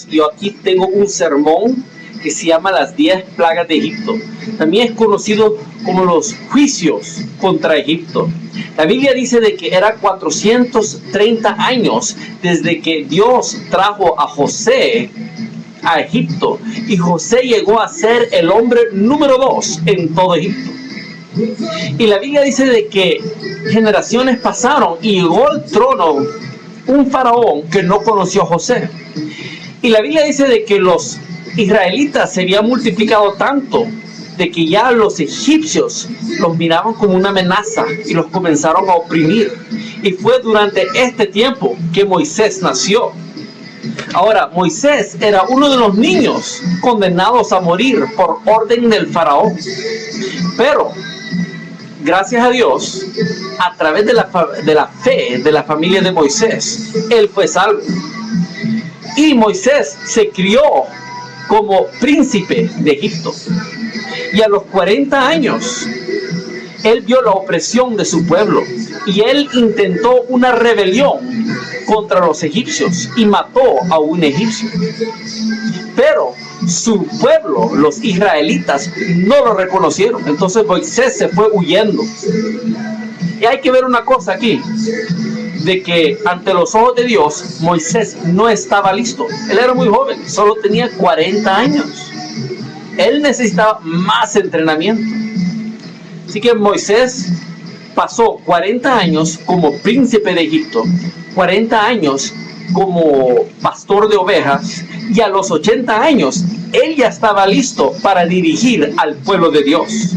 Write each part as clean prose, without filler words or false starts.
Yo aquí tengo un sermón que se llama Las 10 plagas de Egipto. También es conocido como los juicios contra Egipto. La Biblia dice de que era 430 años desde que Dios trajo a José a Egipto, y José llegó a ser el hombre número 2 en todo Egipto. Y la Biblia dice de que generaciones pasaron y llegó al trono un faraón que no conoció a José. Y la Biblia dice de que los israelitas se habían multiplicado tanto de que ya los egipcios los miraban como una amenaza y los comenzaron a oprimir. Y fue durante este tiempo que Moisés nació. Ahora, Moisés era uno de los niños condenados a morir por orden del faraón. Pero, gracias a Dios, a través de la fe de la familia de Moisés, él fue salvo. Y Moisés se crió como príncipe de Egipto. Y a los 40 años, él vio la opresión de su pueblo. Y él intentó una rebelión contra los egipcios y mató a un egipcio. Pero su pueblo, los israelitas, no lo reconocieron. Entonces Moisés se fue huyendo. Y hay que ver una cosa aquí, de que ante los ojos de Dios, Moisés no estaba listo. Él era muy joven, solo tenía 40 años. Él necesitaba más entrenamiento. Así que Moisés pasó 40 años como príncipe de Egipto, 40 años como pastor de ovejas, y a los 80 años él ya estaba listo para dirigir al pueblo de Dios.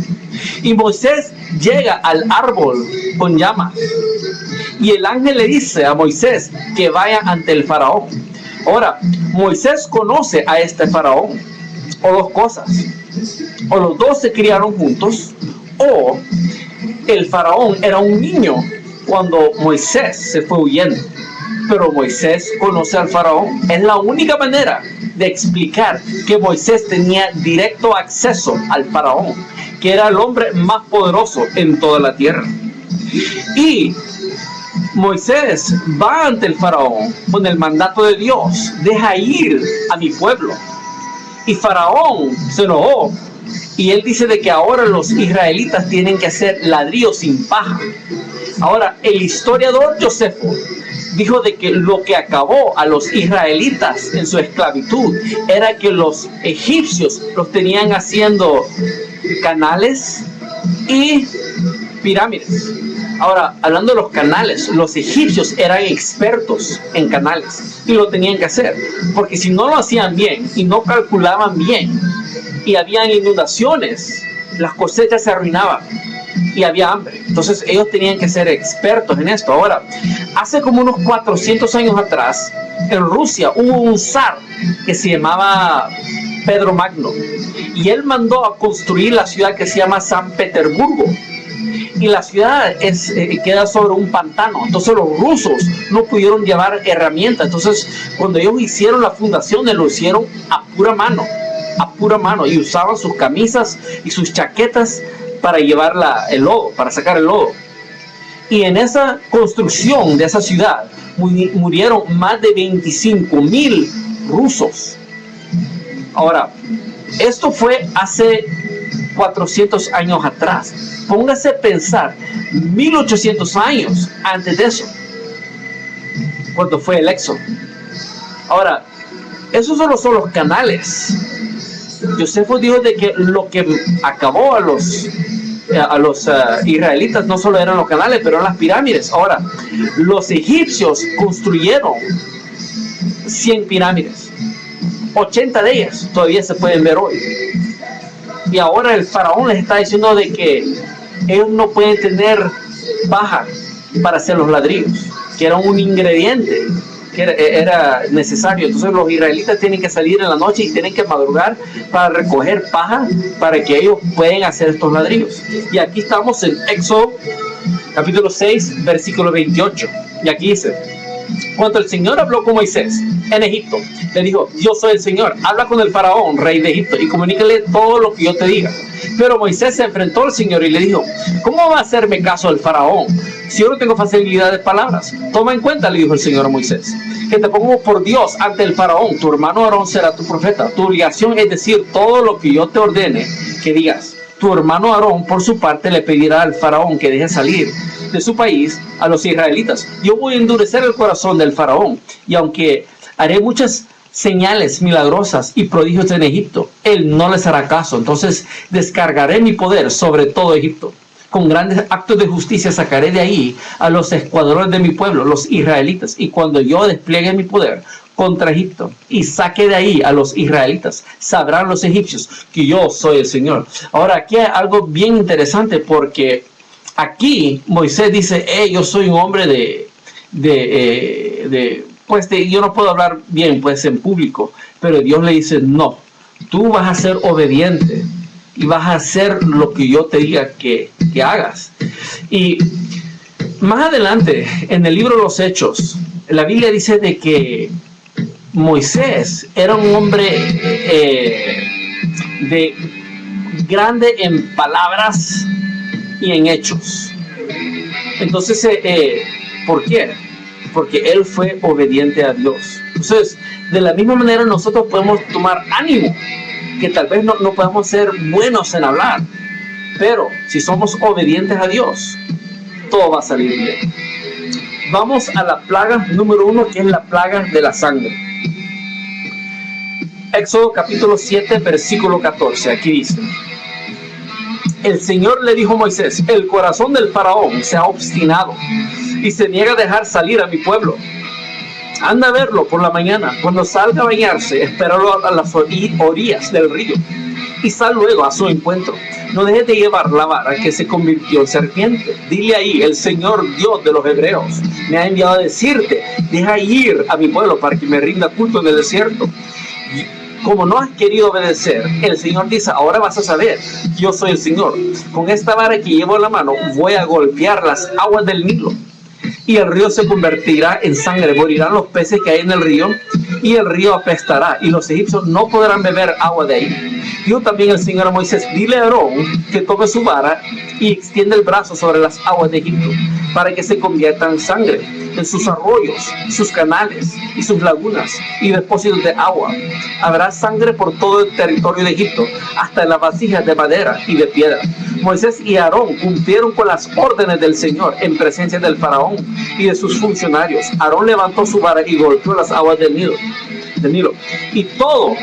Y Moisés llega al árbol con llamas, y el ángel le dice a Moisés que vaya ante el faraón. Ahora, Moisés conoce a este faraón, o dos cosas: o los dos se criaron juntos, o el faraón era un niño cuando Moisés se fue huyendo. Pero Moisés conoce al faraón. Es la única manera de explicar que Moisés tenía directo acceso al faraón, que era el hombre más poderoso en toda la tierra. Y Moisés va ante el faraón con el mandato de Dios: deja ir a mi pueblo. Y faraón se enojó, y él dice de que ahora los israelitas tienen que hacer ladrillos sin paja. Ahora, el historiador Josefo dijo de que lo que acabó a los israelitas en su esclavitud era que los egipcios los tenían haciendo canales y pirámides. Ahora, hablando de los canales, los egipcios eran expertos en canales y lo tenían que hacer, porque si no lo hacían bien y no calculaban bien y habían inundaciones, las cosechas se arruinaban y había hambre. Entonces ellos tenían que ser expertos en esto. Ahora, hace como unos 400 años atrás, en Rusia hubo un zar que se llamaba Pedro Magno, y él mandó a construir la ciudad que se llama San Petersburgo. Y la ciudad queda sobre un pantano. Entonces los rusos no pudieron llevar herramientas. Entonces cuando ellos hicieron la fundación, lo hicieron a pura mano, y usaban sus camisas y sus chaquetas para llevar el lodo, para sacar el lodo. Y en esa construcción de esa ciudad murieron más de 25,000 rusos. Ahora, esto fue hace 400 años atrás. Póngase a pensar 1800 años antes de eso, cuando fue el éxodo. Ahora, esos solo son los canales. Josefo dijo de que lo que acabó a los israelitas no solo eran los canales, pero eran las pirámides. Ahora, los egipcios construyeron 100 pirámides, 80 de ellas todavía se pueden ver hoy. Y ahora el faraón les está diciendo de que ellos no pueden tener paja para hacer los ladrillos, que era un ingrediente que era necesario. Entonces los israelitas tienen que salir en la noche y tienen que madrugar para recoger paja para que ellos puedan hacer estos ladrillos. Y aquí estamos en Éxodo capítulo 6 versículo 28, y aquí dice: Cuando el Señor habló con Moisés en Egipto, le dijo: yo soy el Señor, habla con el faraón, rey de Egipto, y comunícale todo lo que yo te diga. Pero Moisés se enfrentó al Señor y le dijo: ¿cómo va a hacerme caso el faraón si yo no tengo facilidad de palabras? Toma en cuenta, le dijo el Señor a Moisés, que te pongo por Dios ante el faraón. Tu hermano Aarón será tu profeta. Tu obligación es decir todo lo que yo te ordene que digas. Tu hermano Aarón, por su parte, le pedirá al faraón que deje salir de su país a los israelitas. Yo voy a endurecer el corazón del faraón, y aunque haré muchas señales milagrosas y prodigios en Egipto, él no les hará caso. Entonces descargaré mi poder sobre todo Egipto. Con grandes actos de justicia sacaré de ahí a los escuadrones de mi pueblo, los israelitas. Y cuando yo despliegue mi poder contra Egipto y saque de ahí a los israelitas, sabrán los egipcios que yo soy el Señor. Ahora, aquí hay algo bien interesante, porque aquí Moisés dice: yo soy un hombre yo no puedo hablar bien pues en público, pero Dios le dice: no, tú vas a ser obediente y vas a hacer lo que yo te diga que hagas. Y más adelante en el libro de los Hechos, la Biblia dice de que Moisés era un hombre de grande en palabras y en hechos. Entonces, ¿por qué? Porque él fue obediente a Dios. Entonces, de la misma manera nosotros podemos tomar ánimo, que tal vez no podemos ser buenos en hablar, pero si somos obedientes a Dios, todo va a salir bien. Vamos a la plaga número 1, que es la plaga de la sangre. Éxodo capítulo 7, versículo 14, aquí dice: el Señor le dijo a Moisés: el corazón del faraón se ha obstinado y se niega a dejar salir a mi pueblo. Anda a verlo por la mañana, cuando salga a bañarse, espéralo a las orillas del río y sal luego a su encuentro. No dejes de llevar la vara que se convirtió en serpiente. Dile ahí: el Señor Dios de los hebreos me ha enviado a decirte: deja ir a mi pueblo para que me rinda culto en el desierto. Como no has querido obedecer, el Señor dice: ahora vas a saber, yo soy el Señor. Con esta vara que llevo en la mano voy a golpear las aguas del Nilo, y el río se convertirá en sangre. Morirán los peces que hay en el río, y el río apestará, y los egipcios no podrán beber agua de ahí. Dijo también el Señor a Moisés: dile a Aarón que tome su vara y extiende el brazo sobre las aguas de Egipto, para que se conviertan en sangre en sus arroyos, sus canales y sus lagunas y depósitos de agua. Habrá sangre por todo el territorio de Egipto, hasta en las vasijas de madera y de piedra. Moisés y Aarón cumplieron con las órdenes del Señor en presencia del faraón y de sus funcionarios. Aarón levantó su vara y golpeó las aguas del Nilo, y todo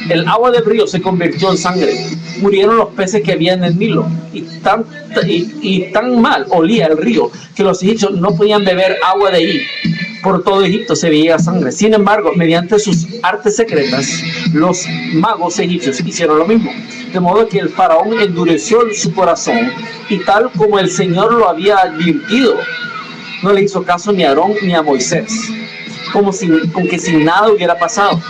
el agua del río se convirtió en sangre. Murieron los peces que había en el Nilo, y tan mal olía el río que los egipcios no podían beber agua de ahí. Por todo Egipto se veía sangre. Sin embargo, mediante sus artes secretas, los magos egipcios hicieron lo mismo, de modo que el faraón endureció su corazón, y tal como el Señor lo había advertido, no le hizo caso ni a Aarón ni a Moisés, como que sin nada hubiera pasado.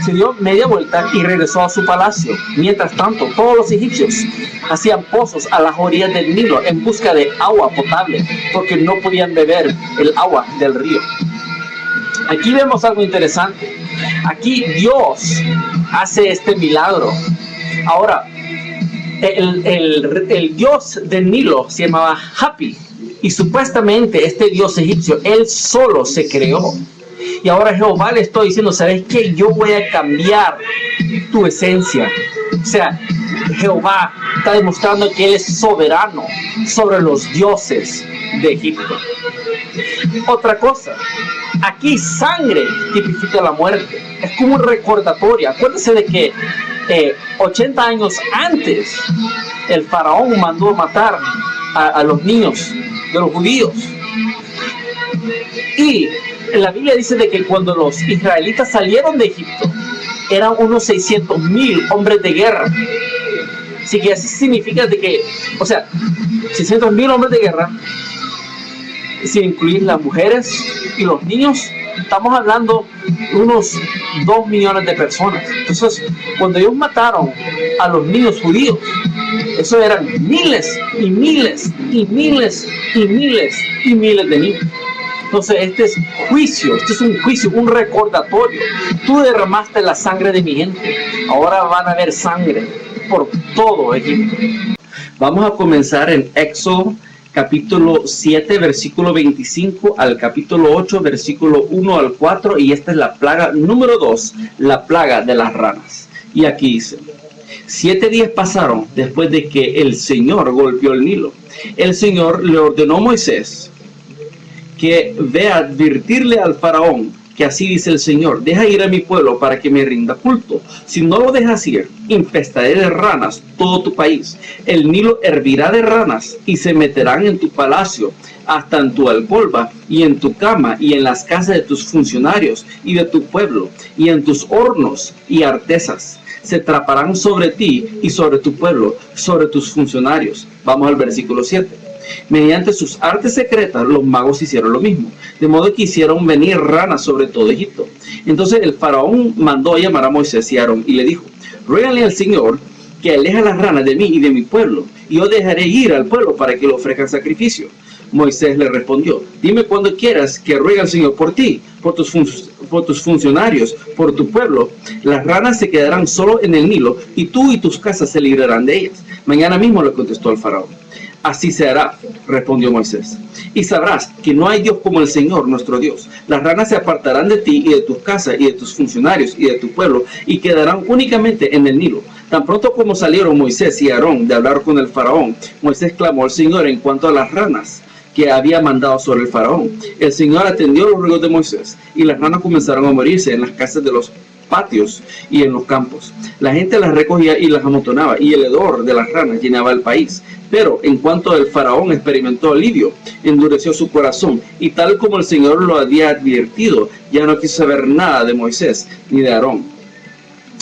Se dio media vuelta y regresó a su palacio. Mientras tanto, todos los egipcios hacían pozos a las orillas del Nilo en busca de agua potable, porque no podían beber el agua del río. Aquí vemos algo interesante. Aquí Dios hace este milagro. Ahora, el dios del Nilo se llamaba Hapi, y supuestamente este dios egipcio, él solo se creó. Y ahora Jehová le estoy diciendo: ¿sabes qué? Yo voy a cambiar tu esencia. O sea, Jehová está demostrando que Él es soberano sobre los dioses de Egipto. Otra cosa, aquí sangre tipifica la muerte. Es como un recordatorio. Acuérdense de que 80 años antes el faraón mandó matar a los niños de los judíos. Y la Biblia dice de que cuando los israelitas salieron de Egipto, eran unos 600,000 hombres de guerra. Así que eso significa de que, 600,000 hombres de guerra, sin incluir las mujeres y los niños, estamos hablando de unos 2 millones de personas. Entonces, cuando ellos mataron a los niños judíos, eso eran miles y miles y miles y miles y miles de niños. Entonces este es juicio, este es un juicio, un recordatorio. Tú derramaste la sangre de mi gente, ahora van a haber sangre por todo Egipto. Vamos a comenzar en Éxodo capítulo 7, versículo 25 al capítulo 8, versículo 1 al 4, y esta es la plaga número 2, la plaga de las ranas. Y aquí dice: 7 días pasaron después de que el Señor golpeó el Nilo. El Señor le ordenó a Moisés que ve a advertirle al faraón que así dice el Señor: deja ir a mi pueblo para que me rinda culto. Si no lo dejas ir, infestaré de ranas todo tu país. El Nilo hervirá de ranas y se meterán en tu palacio, hasta en tu alcoba y en tu cama y en las casas de tus funcionarios y de tu pueblo y en tus hornos y artesas. Se traparán sobre ti y sobre tu pueblo, sobre tus funcionarios. Vamos al versículo 7. Mediante sus artes secretas, los magos hicieron lo mismo, de modo que hicieron venir ranas sobre todo Egipto. Entonces el faraón mandó a llamar a Moisés y a Aarón y le dijo: ruégale al Señor que aleje las ranas de mí y de mi pueblo, y yo dejaré ir al pueblo para que le ofrezcan sacrificio. Moisés le respondió: dime cuando quieras que ruegue al Señor por ti, por tus funcionarios, por tu pueblo. Las ranas se quedarán solo en el Nilo, y tú y tus casas se librarán de ellas. Mañana mismo le contestó el faraón. Así se hará, respondió Moisés, y sabrás que no hay Dios como el Señor nuestro Dios. Las ranas se apartarán de ti y de tus casas y de tus funcionarios y de tu pueblo, y quedarán únicamente en el Nilo. Tan pronto como salieron Moisés y Aarón de hablar con el faraón, Moisés clamó al Señor en cuanto a las ranas que había mandado sobre el faraón. El Señor atendió los ruegos de Moisés, y las ranas comenzaron a morirse en las casas de los patios y en los campos. La gente las recogía y las amontonaba, y el hedor de las ranas llenaba el país. Pero en cuanto el faraón experimentó alivio, endureció su corazón, y tal como el Señor lo había advertido, ya no quiso saber nada de Moisés ni de Aarón.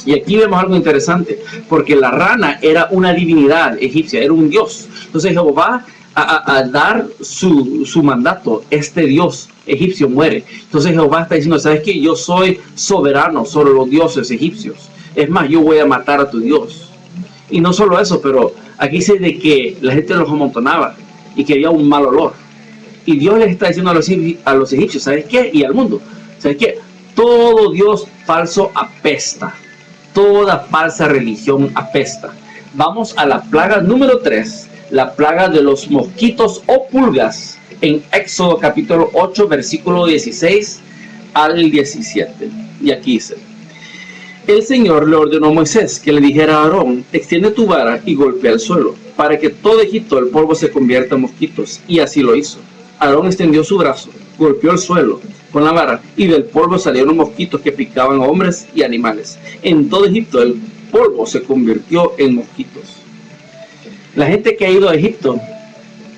Y aquí vemos algo interesante, porque la rana era una divinidad egipcia, era un dios. Entonces Jehová a dar su mandato, este dios egipcio muere. Entonces Jehová está diciendo: ¿sabes qué? Yo soy soberano sobre los dioses egipcios. Es más, yo voy a matar a tu dios. Y no solo eso, pero aquí dice de que la gente los amontonaba y que había un mal olor. Y Dios les está diciendo a los egipcios: ¿sabes qué? Y al mundo: ¿sabes qué? Todo dios falso apesta. Toda falsa religión apesta. Vamos a la plaga número 3. La plaga de los mosquitos o pulgas, en Éxodo capítulo 8, versículo 16 al 17. Y aquí dice: el Señor le ordenó a Moisés que le dijera a Aarón: extiende tu vara y golpea el suelo, para que todo Egipto el polvo se convierta en mosquitos. Y así lo hizo. Aarón extendió su brazo, golpeó el suelo con la vara, y del polvo salieron mosquitos que picaban a hombres y animales. En todo Egipto el polvo se convirtió en mosquitos. La gente que ha ido a Egipto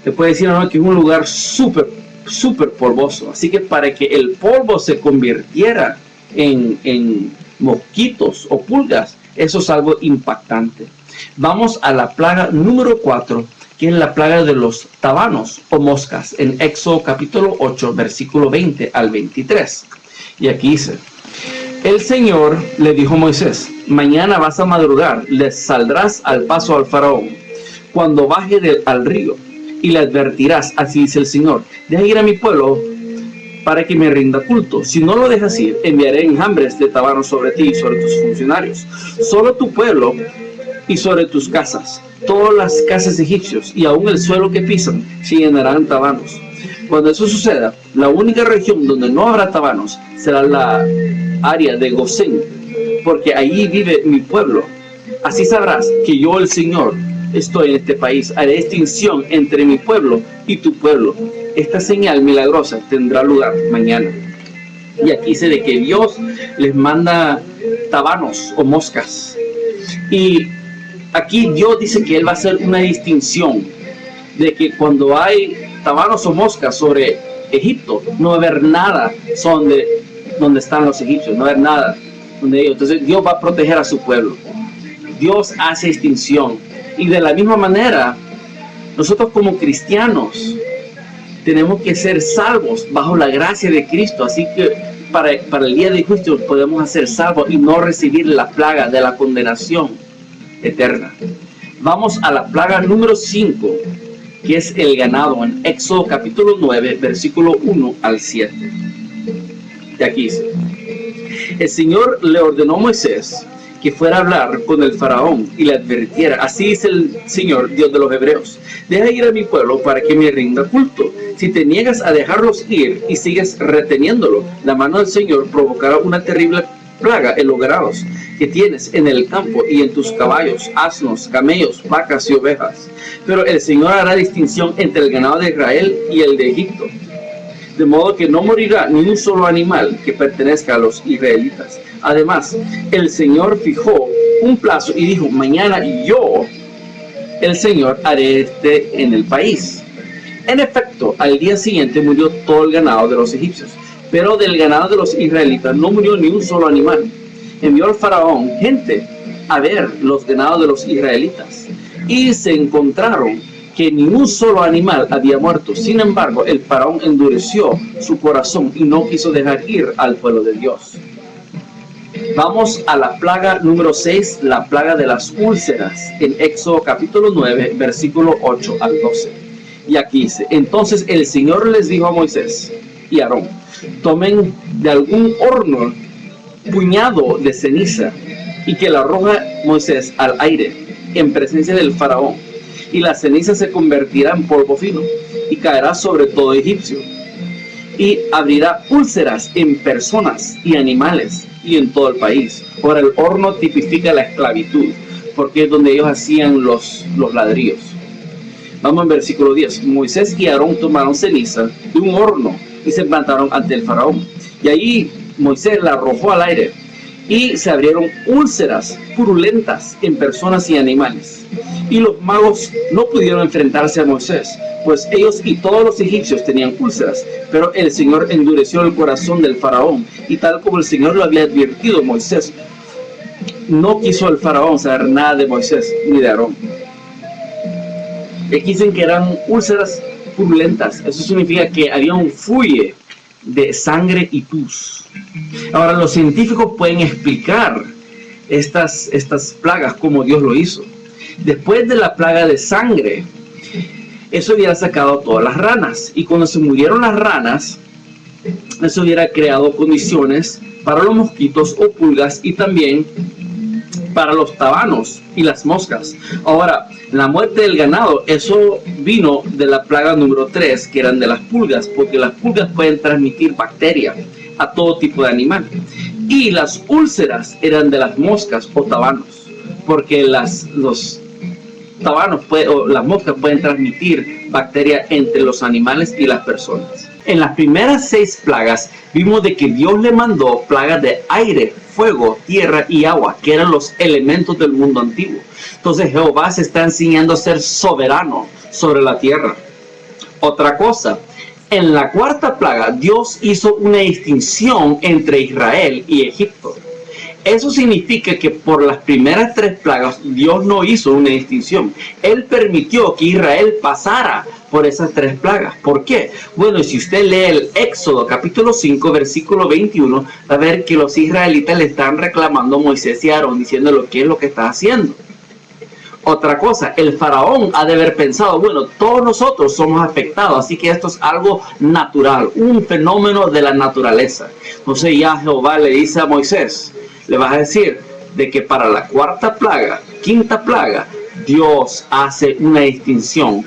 te puede decir, ¿no?, que es un lugar súper polvoso. Así que para que el polvo se convirtiera en mosquitos o pulgas, eso es algo impactante. Vamos a la plaga número 4, que es la plaga de los tabanos o moscas, en Éxodo capítulo 8, versículo 20 al 23. Y aquí dice: el Señor le dijo a Moisés: mañana vas a madrugar, le saldrás al paso al faraón cuando baje al río, y le advertirás: así dice el Señor, deja ir a mi pueblo para que me rinda culto. Si no lo dejas ir, enviaré enjambres de tabanos sobre ti y sobre tus funcionarios, sobre tu pueblo y sobre tus casas. Todas las casas egipcios y aún el suelo que pisan se llenarán de tabanos. Cuando eso suceda, la única región donde no habrá tabanos será la área de Gosén, porque allí vive mi pueblo. Así sabrás que yo, el Señor, estoy en este país. Haré distinción entre mi pueblo y tu pueblo. Esta señal milagrosa tendrá lugar mañana. Y aquí dice de que Dios les manda tabanos o moscas. Y aquí Dios dice que Él va a hacer una distinción de que cuando hay tabanos o moscas sobre Egipto, no va a haber nada donde están los egipcios, no va a haber nada donde ellos. Entonces Dios va a proteger a su pueblo. Dios hace distinción. Y de la misma manera, nosotros como cristianos tenemos que ser salvos bajo la gracia de Cristo. Así que para el día de juicio podemos ser salvos y no recibir la plaga de la condenación eterna. Vamos a la plaga número 5, que es el ganado, en Éxodo capítulo 9, versículo 1 al 7. Y aquí dice: el Señor le ordenó a Moisés que fuera a hablar con el faraón y le advirtiera: así dice el Señor, Dios de los hebreos, deja ir a mi pueblo para que me rinda culto. Si te niegas a dejarlos ir y sigues reteniéndolo, la mano del Señor provocará una terrible plaga en los ganados que tienes en el campo y en tus caballos, asnos, camellos, vacas y ovejas. Pero el Señor hará distinción entre el ganado de Israel y el de Egipto, de modo que no morirá ni un solo animal que pertenezca a los israelitas. Además, el Señor fijó un plazo y dijo: mañana yo, el Señor, haré en el país. En efecto, al día siguiente murió todo el ganado de los egipcios, pero del ganado de los israelitas no murió ni un solo animal. Envió al faraón gente a ver los ganados de los israelitas, y se encontraron que ni un solo animal había muerto. Sin embargo, el faraón endureció su corazón y no quiso dejar ir al pueblo de Dios. Vamos a la plaga número 6, la plaga de las úlceras, en Éxodo capítulo 9, versículo 8 al 12. Y aquí dice: entonces el Señor les dijo a Moisés y a Aarón: tomen de algún horno puñado de ceniza y que la arroja Moisés al aire en presencia del faraón, y la ceniza se convertirá en polvo fino y caerá sobre todo egipcio, y abrirá úlceras en personas y animales y en todo el país. Ahora, el horno tipifica la esclavitud, porque es donde ellos hacían los ladrillos. Vamos en versículo 10. Moisés y Aarón tomaron ceniza de un horno y se plantaron ante el faraón, y allí Moisés la arrojó al aire, y se abrieron úlceras purulentas en personas y animales. Y los magos no pudieron enfrentarse a Moisés, pues ellos y todos los egipcios tenían úlceras. Pero el Señor endureció el corazón del faraón, y tal como el Señor lo había advertido a Moisés, no quiso el faraón saber nada de Moisés ni de Aarón. Aquí dicen que eran úlceras purulentas. Eso significa que había un fluye de sangre y pus. Ahora, los científicos pueden explicar estas plagas como Dios lo hizo. Después de la plaga de sangre, eso hubiera sacado todas las ranas, y cuando se murieron las ranas, eso hubiera creado condiciones para los mosquitos o pulgas, y también para los tabanos y las moscas. Ahora, la muerte del ganado, eso vino de la plaga número 3, que eran de las pulgas, porque las pulgas pueden transmitir bacterias a todo tipo de animal. Y las úlceras eran de las moscas o tabanos, porque los tabanos o las moscas pueden transmitir bacterias entre los animales y las personas. En las primeras 6 plagas vimos de que Dios le mandó plagas de aire, fuego, tierra y agua, que eran los elementos del mundo antiguo. Entonces Jehová se está enseñando a ser soberano sobre la tierra. Otra cosa, en la 4ª plaga Dios hizo una distinción entre Israel y Egipto. Eso significa que por las primeras 3 plagas Dios no hizo una distinción. Él permitió que Israel pasara por esas 3 plagas. ¿Por qué? Bueno, si usted lee el Éxodo capítulo 5, versículo 21, va a ver que los israelitas le están reclamando a Moisés y a Aarón, diciendo qué es lo que está haciendo. Otra cosa, el faraón ha de haber pensado: bueno, todos nosotros somos afectados, así que esto es algo natural, un fenómeno de la naturaleza. Entonces ya Jehová le dice a Moisés, le vas a decir de que para la 4ª plaga, 5ª plaga, Dios hace una distinción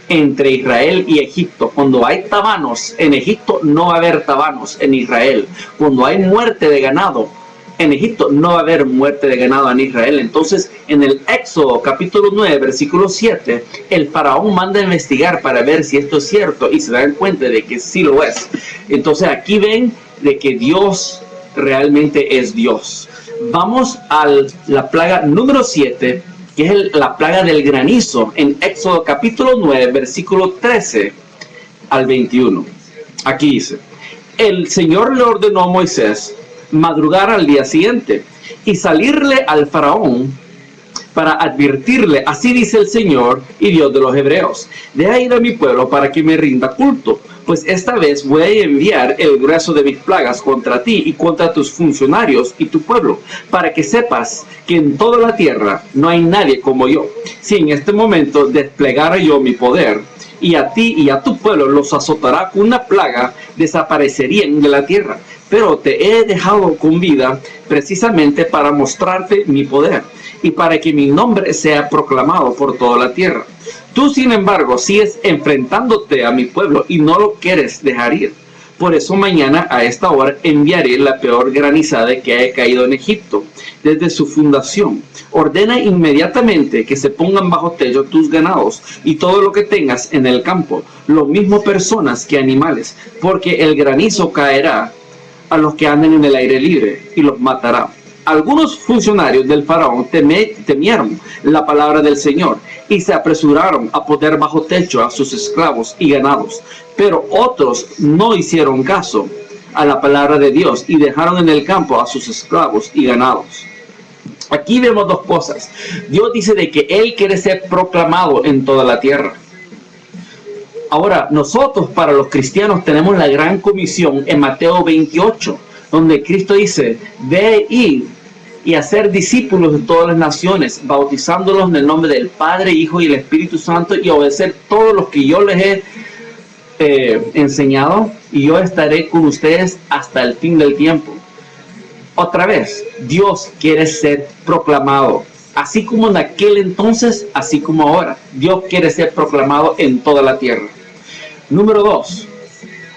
entre Israel y Egipto. Cuando hay tabanos en Egipto, no va a haber tabanos en Israel. Cuando hay muerte de ganado en Egipto, no va a haber muerte de ganado en Israel. Entonces, en el Éxodo capítulo 9, versículo 7, el faraón manda a investigar para ver si esto es cierto, y se dan cuenta de que sí lo es. Entonces, aquí ven de que Dios realmente es Dios. Vamos a la plaga número 7, que es la plaga del granizo, en Éxodo capítulo 9, versículo 13 al 21. Aquí dice: el Señor le ordenó a Moisés madrugar al día siguiente y salirle al faraón para advertirle: así dice el Señor y Dios de los hebreos, deja ir a mi pueblo para que me rinda culto, pues esta vez voy a enviar el grueso de mis plagas contra ti y contra tus funcionarios y tu pueblo, para que sepas que en toda la tierra no hay nadie como yo. Si en este momento desplegara yo mi poder y a ti y a tu pueblo los azotará con una plaga, desaparecerían de la tierra. Pero te he dejado con vida precisamente para mostrarte mi poder y para que mi nombre sea proclamado por toda la tierra. Tú, sin embargo, sigues enfrentándote a mi pueblo y no lo quieres dejar ir. Por eso mañana a esta hora enviaré la peor granizada que haya caído en Egipto desde su fundación. Ordena inmediatamente que se pongan bajo techo tus ganados y todo lo que tengas en el campo, lo mismo personas que animales, porque el granizo caerá a los que anden en el aire libre y los matará. Algunos funcionarios del faraón temieron la palabra del Señor y se apresuraron a poner bajo techo a sus esclavos y ganados, pero otros no hicieron caso a la palabra de Dios y dejaron en el campo a sus esclavos y ganados. Aquí vemos dos cosas. Dios dice de que Él quiere ser proclamado en toda la tierra. Ahora, nosotros para los cristianos tenemos la gran comisión en Mateo 28, donde Cristo dice, ve y hacer discípulos de todas las naciones, bautizándolos en el nombre del Padre, Hijo y el Espíritu Santo, y obedecer todos los que yo les he enseñado, y yo estaré con ustedes hasta el fin del tiempo. Otra vez, Dios quiere ser proclamado, así como en aquel entonces, así como ahora. Dios quiere ser proclamado en toda la tierra. Número 2,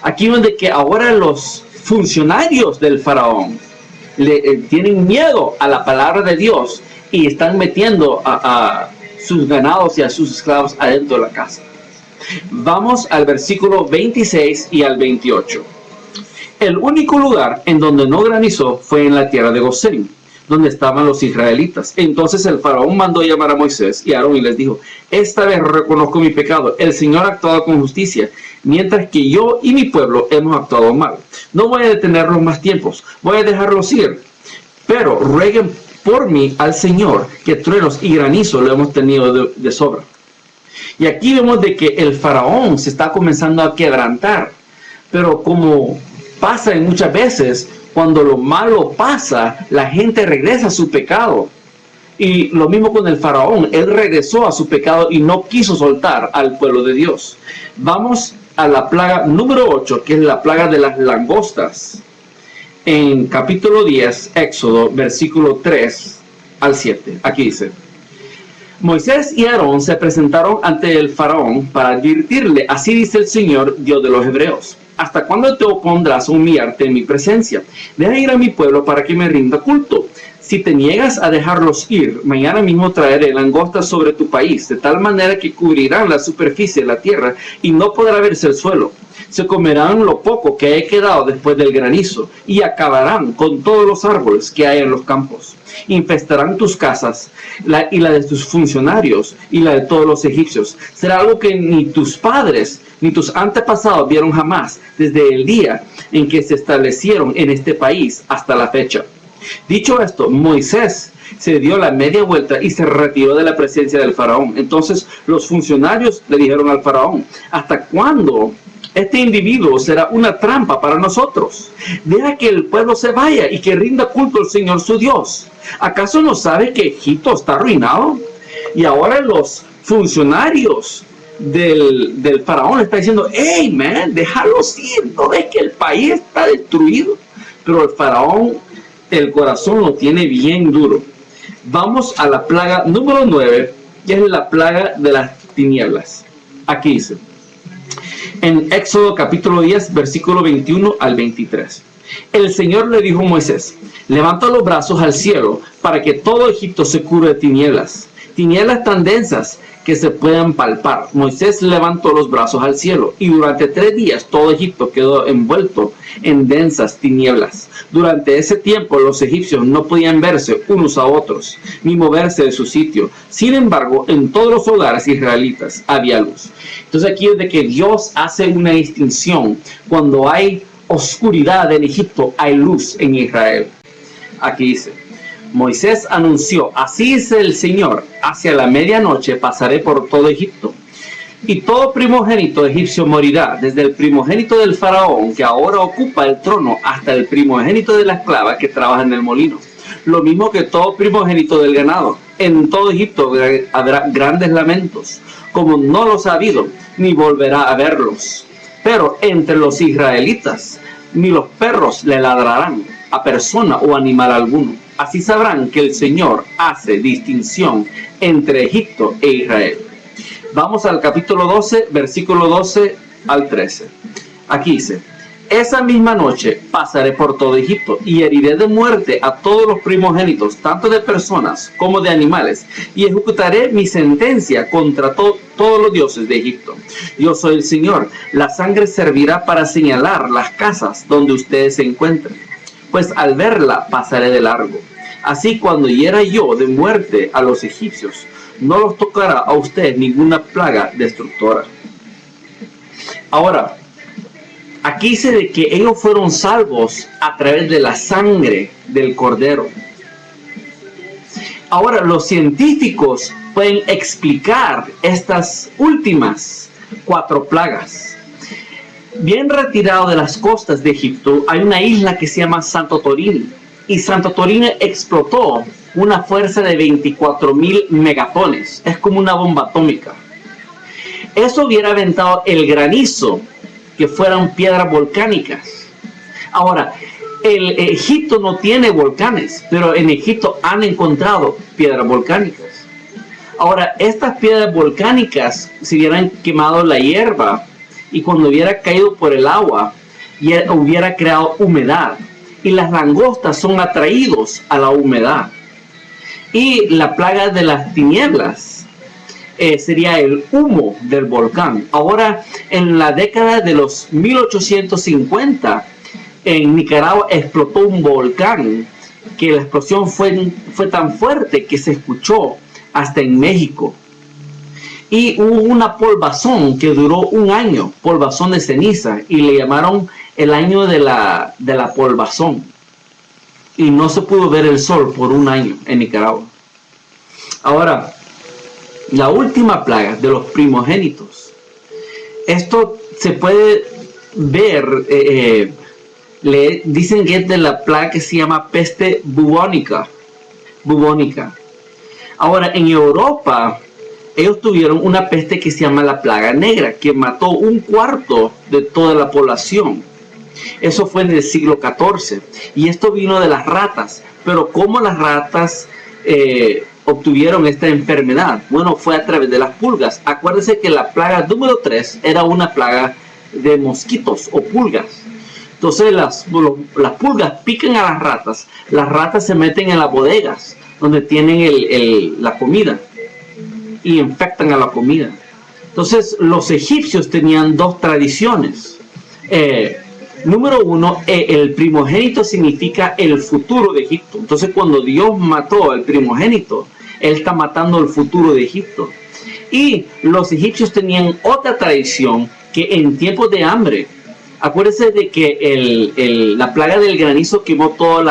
aquí donde que ahora los funcionarios del faraón tienen miedo a la palabra de Dios y están metiendo a sus ganados y a sus esclavos adentro de la casa. Vamos al versículo 26 y al 28. El único lugar en donde no granizó fue en la tierra de Gosén, donde estaban los israelitas. Entonces el faraón mandó llamar a Moisés y a Aarón y les dijo, esta vez reconozco mi pecado, el Señor ha actuado con justicia, mientras que yo y mi pueblo hemos actuado mal. No voy a detenerlos más tiempos, voy a dejarlos ir, pero rueguen por mí al Señor, que truenos y granizo lo hemos tenido de sobra. Y aquí vemos de que el faraón se está comenzando a quebrantar, pero como pasa en muchas veces, cuando lo malo pasa, la gente regresa a su pecado. Y lo mismo con el faraón, él regresó a su pecado y no quiso soltar al pueblo de Dios. Vamos a la plaga número 8, que es la plaga de las langostas. En capítulo 10, Éxodo, versículo 3 al 7. Aquí dice, Moisés y Aarón se presentaron ante el faraón para advertirle, así dice el Señor, Dios de los hebreos. ¿Hasta cuándo te opondrás a humillarte en mi presencia? Deja ir a mi pueblo para que me rinda culto. Si te niegas a dejarlos ir, mañana mismo traeré langostas sobre tu país, de tal manera que cubrirán la superficie de la tierra y no podrá verse el suelo. Se comerán lo poco que haya quedado después del granizo y acabarán con todos los árboles que hay en los campos. Infestarán tus casas y la de tus funcionarios y la de todos los egipcios. Será algo que ni tus padres ni tus antepasados vieron jamás, desde el día en que se establecieron en este país hasta la fecha. Dicho esto, Moisés se dio la media vuelta y se retiró de la presencia del faraón. Entonces los funcionarios le dijeron al faraón, ¿hasta cuándo este individuo será una trampa para nosotros? Deja que el pueblo se vaya y que rinda culto al Señor su Dios. ¿Acaso no sabe que Egipto está arruinado? Y ahora los funcionarios del faraón está diciendo, hey man, déjalos ir, ¿no ves que el país está destruido? Pero el faraón, el corazón lo tiene bien duro. Vamos a la plaga número 9, que es la plaga de las tinieblas. Aquí dice, en Éxodo capítulo 10, versículo 21 al 23. El Señor le dijo a Moisés, levanta los brazos al cielo para que todo Egipto se cubra de tinieblas tan densas que se puedan palpar. Moisés levantó los brazos al cielo y durante 3 días todo Egipto quedó envuelto en densas tinieblas. Durante ese tiempo los egipcios no podían verse unos a otros ni moverse de su sitio. Sin embargo, en todos los hogares israelitas había luz. Entonces aquí es de que Dios hace una distinción. Cuando hay oscuridad en Egipto, hay luz en Israel. Aquí dice, Moisés anunció, así dice el Señor, hacia la medianoche pasaré por todo Egipto, y todo primogénito egipcio morirá, desde el primogénito del faraón, que ahora ocupa el trono, hasta el primogénito de la esclava que trabaja en el molino. Lo mismo que todo primogénito del ganado. En todo Egipto habrá grandes lamentos, como no los ha habido ni volverá a verlos. Pero entre los israelitas, ni los perros le ladrarán a persona o animal alguno. Así sabrán que el Señor hace distinción entre Egipto e Israel. Vamos al capítulo 12, versículo 12 al 13. Aquí dice: esa misma noche pasaré por todo Egipto y heriré de muerte a todos los primogénitos, tanto de personas como de animales, y ejecutaré mi sentencia contra todos los dioses de Egipto. Yo soy el Señor. La sangre servirá para señalar las casas donde ustedes se encuentren, pues al verla pasaré de largo. Así, cuando hiera yo de muerte a los egipcios, no los tocará a ustedes ninguna plaga destructora. Ahora, aquí dice de que ellos fueron salvos a través de la sangre del cordero. Ahora, los científicos pueden explicar estas últimas 4 plagas. Bien retirado de las costas de Egipto, hay una isla que se llama Santo Torino. Y Santo Torino explotó una fuerza de 24,000 megatones. Es como una bomba atómica. Eso hubiera aventado el granizo, que fueran piedras volcánicas. Ahora, Egipto no tiene volcanes, pero en Egipto han encontrado piedras volcánicas. Ahora, estas piedras volcánicas, si hubieran quemado la hierba y cuando hubiera caído por el agua, hubiera creado humedad. Y las langostas son atraídos a la humedad. Y la plaga de las tinieblas sería el humo del volcán. Ahora, en la década de los 1850, en Nicaragua explotó un volcán que la explosión fue tan fuerte que se escuchó hasta en México. Y hubo una polvazón que duró un año, polvazón de ceniza, y le llamaron el año de la polvazón. Y no se pudo ver el sol por un año en Nicaragua. Ahora, la última plaga de los primogénitos. Esto se puede ver, dicen que es de la plaga que se llama peste bubónica. Ahora, en Europa, ellos tuvieron una peste que se llama la plaga negra, que mató 1/4 de toda la población. Eso fue en el siglo XIV. Y esto vino de las ratas. Pero ¿cómo las ratas obtuvieron esta enfermedad? Bueno, fue a través de las pulgas. Acuérdense que la plaga número 3 era una plaga de mosquitos o pulgas. Entonces las pulgas pican a las ratas se meten en las bodegas donde tienen la comida y infectan a la comida. Entonces los egipcios tenían 2 tradiciones. Número 1, el primogénito significa el futuro de Egipto. Entonces cuando Dios mató al primogénito, Él está matando el futuro de Egipto. Y los egipcios tenían otra tradición, que en tiempos de hambre, acuérdense de que la plaga del granizo quemó toda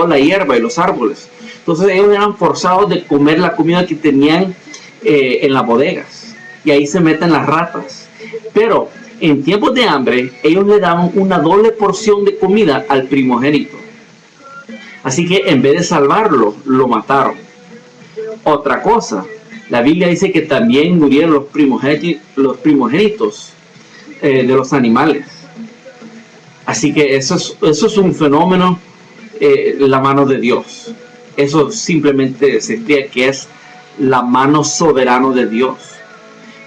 la hierba y los árboles. Entonces ellos eran forzados de comer la comida que tenían en las bodegas. Y ahí se meten las ratas. Pero en tiempos de hambre, ellos le daban una doble porción de comida al primogénito. Así que en vez de salvarlo, lo mataron. Otra cosa, la Biblia dice que también murieron los primogénitos de los animales. Así que eso es un fenómeno, la mano de Dios. Eso simplemente se explica que es la mano soberana de Dios.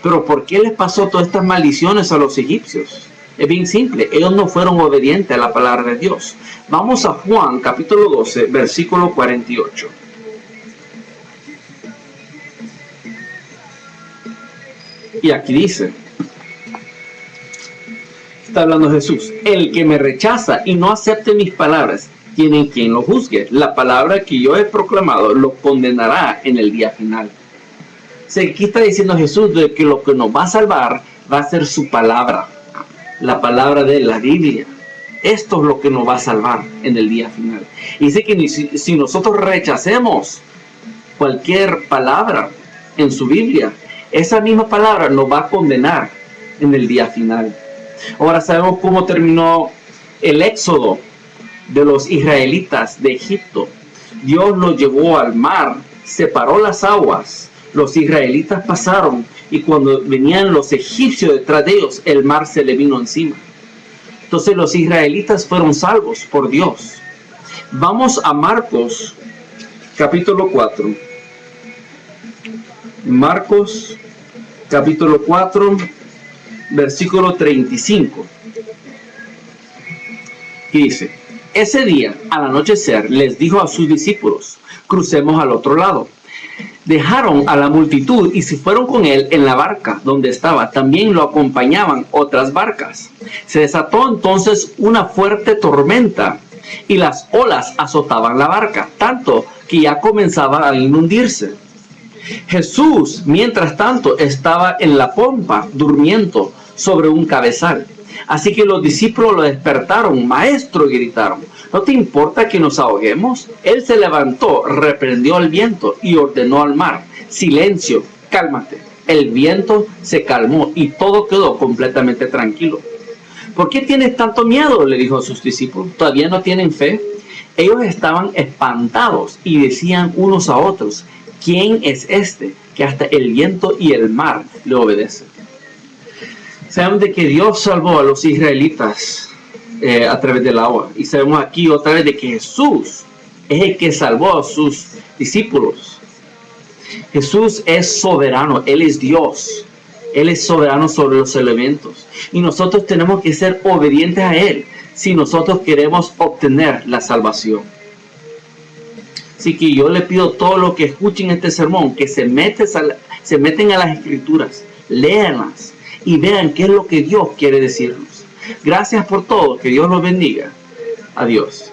Pero ¿por qué les pasó todas estas maldiciones a los egipcios? Es bien simple, ellos no fueron obedientes a la palabra de Dios. Vamos a Juan capítulo 12, versículo 48. Y aquí dice, está hablando Jesús: el que me rechaza y no acepte mis palabras, tiene quien lo juzgue. La palabra que yo he proclamado lo condenará en el día final. Aquí está diciendo Jesús de que lo que nos va a salvar va a ser su palabra, la palabra de la Biblia. Esto es lo que nos va a salvar en el día final. Y dice que si nosotros rechacemos cualquier palabra en su Biblia, esa misma palabra nos va a condenar en el día final. Ahora sabemos cómo terminó el éxodo de los israelitas de Egipto. Dios los llevó al mar, separó las aguas. Los israelitas pasaron y cuando venían los egipcios detrás de ellos, el mar se le vino encima. Entonces los israelitas fueron salvos por Dios. Vamos a Marcos capítulo 4. Marcos capítulo 4, versículo 35. Y dice: ese día, al anochecer, les dijo a sus discípulos: crucemos al otro lado. Dejaron a la multitud y se fueron con él en la barca donde estaba. También lo acompañaban otras barcas. Se desató entonces una fuerte tormenta y las olas azotaban la barca, tanto que ya comenzaba a inundirse. Jesús, mientras tanto, estaba en la pompa, durmiendo sobre un cabezal. Así que los discípulos lo despertaron. Maestro, gritaron, ¿no te importa que nos ahoguemos? Él se levantó, reprendió al viento y ordenó al mar: silencio, cálmate. El viento se calmó y todo quedó completamente tranquilo. ¿Por qué tienes tanto miedo?, le dijo a sus discípulos. ¿Todavía no tienen fe? Ellos estaban espantados y decían unos a otros: ¿quién es este que hasta el viento y el mar le obedecen? Sabemos de que Dios salvó a los israelitas a través del agua. Y sabemos aquí otra vez de que Jesús es el que salvó a sus discípulos. Jesús es soberano, Él es Dios. Él es soberano sobre los elementos. Y nosotros tenemos que ser obedientes a Él si nosotros queremos obtener la salvación. Así que yo le pido a todos los que escuchen este sermón que se meten a las escrituras, léanlas y vean qué es lo que Dios quiere decirnos. Gracias por todo, que Dios los bendiga. Adiós.